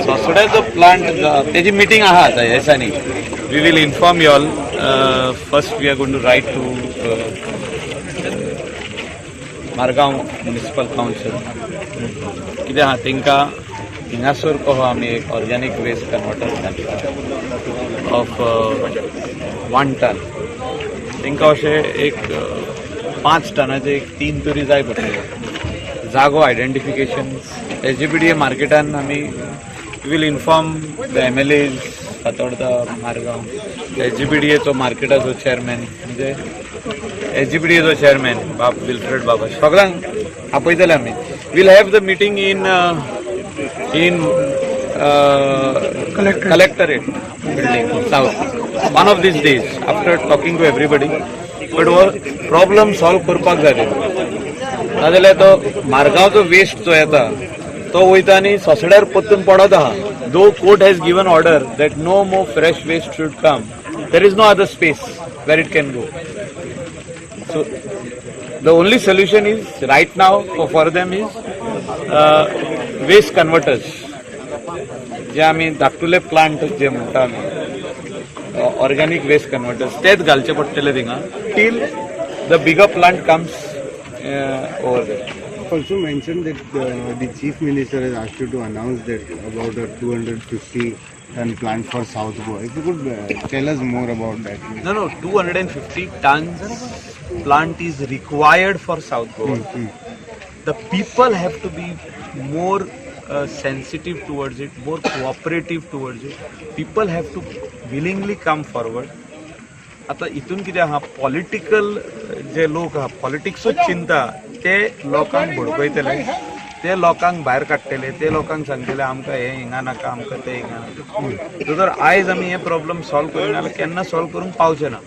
सोसड्याचो plant तेजी meeting आहा आता येसानी. We will inform you all. First we are going to write to Margao municipal council कितें आहा तेंकां हिंगासर कहो आमी एक organic waste converter of 1 ton तेंकां अशें एक 5 टनाचे एक 3 तरी जाय पडटले. जागो आयडेंटिफिकेशन SGPDA मार्केटान आमी will inform the MLAs Fatorda Margao SGPDAचो मार्केटाचो चेअरमॅन म्हणजे SGPDAचो चेअरमॅन विल्फ्रेड बाबा सगळ्यांक आपयतले आमी. We'll have the meeting in collectorate building south one of these days after talking to everybody. but problem solve करपाक जाय नाजाल्यार तो मारगांवचो वेस्ट जो येता तो वयता आनी सोसड्यार पत्तून पडत आहा. The court has given order that no more fresh waste should come. There is no other space where it can go. So the only solution is right now for them is waste converters जे आमी धाकटुले plant जे म्हणटा आमी organic waste converters तेच घालचे पडटले things till the bigger plant comes over there. Also mentioned that the Chief Minister has asked you to announce that about a 250 ton plant for South Goa. If you could tell us more about that. No, 250 tons plant is required for South Goa. The people have to be more sensitive towards it, more cooperative towards it. People have to willingly come forward. आता इथून कितें आहा political जे लोक आहा पॉलिटिक्सूच चिंता ते लोकांक भडकयतले ते लोकांक भायर काडटले ते लोकांक सांगतले आमकां हे हिंगा नाका आमकां ते हिंगा नाका. जर आयज आमी हे प्रॉब्लम सॉल्व करिना जाल्यार केन्ना सॉल्व करूंक पावचे ना.